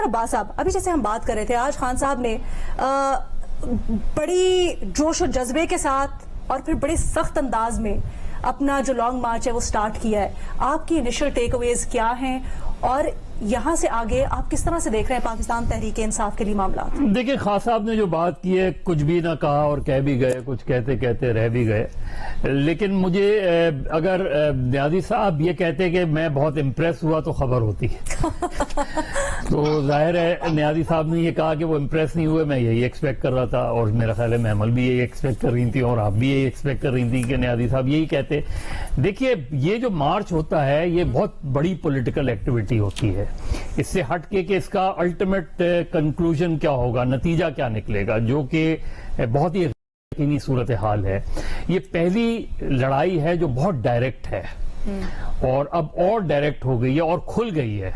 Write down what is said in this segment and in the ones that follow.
عباس صاحب، ابھی جیسے ہم بات کر رہے تھے، آج خان صاحب نے بڑی جوش و جذبے کے ساتھ اور پھر بڑے سخت انداز میں اپنا جو لانگ مارچ ہے وہ سٹارٹ کیا ہے. آپ کی انیشل ٹیک اویز کیا ہیں اور یہاں سے آگے آپ کس طرح سے دیکھ رہے ہیں پاکستان تحریک انصاف کے لیے معاملات؟ دیکھیں، خان صاحب نے جو بات کی ہے، کچھ بھی نہ کہا اور کہہ بھی گئے، کچھ کہتے کہتے رہ بھی گئے. لیکن مجھے اگر نیازی صاحب یہ کہتے کہ میں بہت امپریس ہوا تو خبر ہوتی. تو ظاہر ہے نیازی صاحب نے یہ کہا کہ وہ امپریس نہیں ہوئے. میں یہی ایکسپیکٹ کر رہا تھا اور میرا خیال ہے محمل بھی یہی ایکسپیکٹ کر رہی تھی اور آپ بھی یہی ایکسپیکٹ کر رہی تھی کہ نیازی صاحب یہی کہتے. دیکھیے، یہ جو مارچ ہوتا ہے یہ بہت بڑی پولیٹیکل ایکٹیویٹی ہوتی ہے. اس سے ہٹ کے کہ اس کا الٹیمیٹ کنکلوژن کیا ہوگا، نتیجہ کیا نکلے گا، جو کہ بہت ہی یقینی صورتحال ہے. یہ پہلی لڑائی ہے جو بہت ڈائریکٹ ہے اور اب اور ڈائریکٹ ہو گئی ہے اور کھل گئی ہے.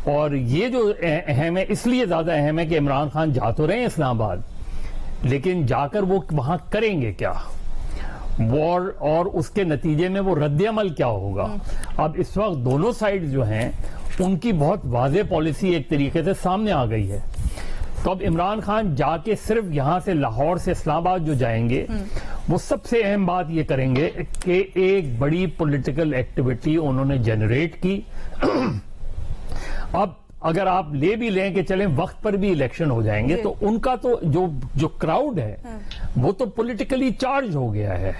اور یہ جو اہم ہے، اس لیے زیادہ اہم ہے کہ عمران خان جا تو رہے ہیں اسلام آباد، لیکن جا کر وہ وہاں کریں گے کیا، اور اس کے نتیجے میں وہ رد عمل کیا ہوگا. اب اس وقت دونوں سائڈ جو ہیں ان کی بہت واضح پالیسی ایک طریقے سے سامنے آ گئی ہے. تو اب عمران خان جا کے صرف یہاں سے لاہور سے اسلام آباد جو جائیں گے، وہ سب سے اہم بات یہ کریں گے کہ ایک بڑی پولیٹیکل ایکٹیویٹی انہوں نے جنریٹ کی. اب اگر آپ لے بھی لیں کہ چلیں وقت پر بھی الیکشن ہو جائیں گے، تو ان کا تو جو کراؤڈ ہے وہ تو پولیٹیکلی چارج ہو گیا ہے.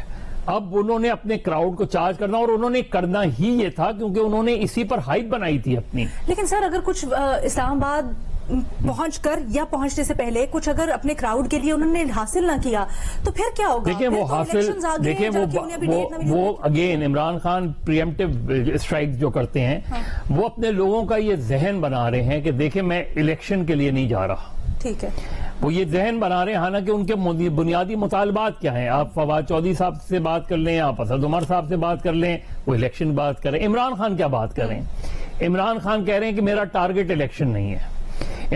اب انہوں نے اپنے کراؤڈ کو چارج کرنا، اور انہوں نے کرنا ہی یہ تھا کیونکہ انہوں نے اسی پر ہائپ بنائی تھی اپنی. لیکن سر، اگر کچھ اسلام آباد پہنچ کر یا پہنچنے سے پہلے کچھ اگر اپنے کراؤڈ کے لیے انہوں نے حاصل نہ کیا تو پھر کیا ہوگا؟ دیکھیں وہ حاصل، دیکھیں وہ again Imran Khan pre-emptive strike جو کرتے ہیں، وہ اپنے لوگوں کا یہ ذہن بنا رہے ہیں کہ دیکھیں میں الیکشن کے لیے نہیں جا رہا. ٹھیک ہے، وہ یہ ذہن بنا رہے ہیں. حالانکہ ان کے بنیادی مطالبات کیا ہیں؟ آپ فواد چودھری صاحب سے بات کر لیں، آپ اسد عمر صاحب سے بات کر لیں، وہ الیکشن بات کریں. عمران خان کیا بات کر رہے ہیں؟ عمران خان کہہ رہے ہیں کہ میرا ٹارگٹ الیکشن نہیں ہے.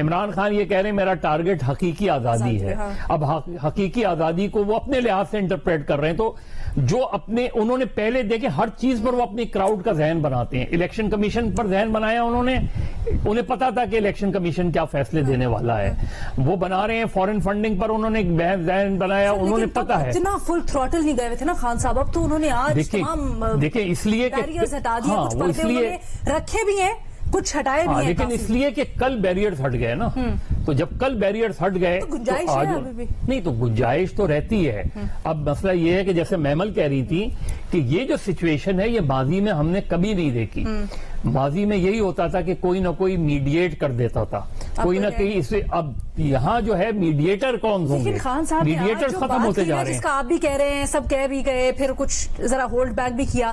عمران خان یہ کہہ رہے ہیں میرا ٹارگٹ حقیقی آزادی ہے. اب حقیقی آزادی کو وہ اپنے لحاظ سے انٹرپریٹ کر رہے ہیں. تو جو انہوں نے پہلے دیکھے ہر چیز پر وہ اپنی کراؤڈ کا ذہن بناتے ہیں. الیکشن کمیشن پر ذہن بنایا انہیں پتا تھا کہ الیکشن کمیشن کیا فیصلے دینے والا ہے. وہ بنا رہے ہیں فورن فنڈنگ پر انہوں نے ذہن بنایا. انہوں نے پتا ہے اتنا فل تھروٹل نہیں گئے ہوئے تھے نا خان صاحب. اب تو انہوں نے آج دیکھیں اس لیے بیریئرز ہٹا دیے، کچھ پردے انہوں نے رکھے بھی ہیں، کچھ ہٹائے بھی ہیں. لیکن اس لیے کہ کل بیریئرز ہٹ گئے نا، تو جب کل بیریئرز ہٹ گئے تو گنجائش ہے ابھی بھی. نہیں تو گنجائش تو رہتی ہے. اب مسئلہ یہ ہے کہ جیسے محمل کہہ رہی تھی کہ یہ جو سچویشن ہے یہ ماضی میں ہم نے کبھی نہیں دیکھی. ماضی میں یہی ہوتا تھا کہ کوئی نہ کوئی میڈیٹ کر دیتا تھا، کوئی نہ کوئی اسے. اب یہاں جو ہے میڈیٹر کون ہوں گے؟ میڈیٹر ختم ہوتے جا رہے ہیں، جس کا آپ بھی کہہ رہے ہیں، سب کہہ بھی گئے، پھر کچھ ذرا ہولڈ بیک بھی کیا.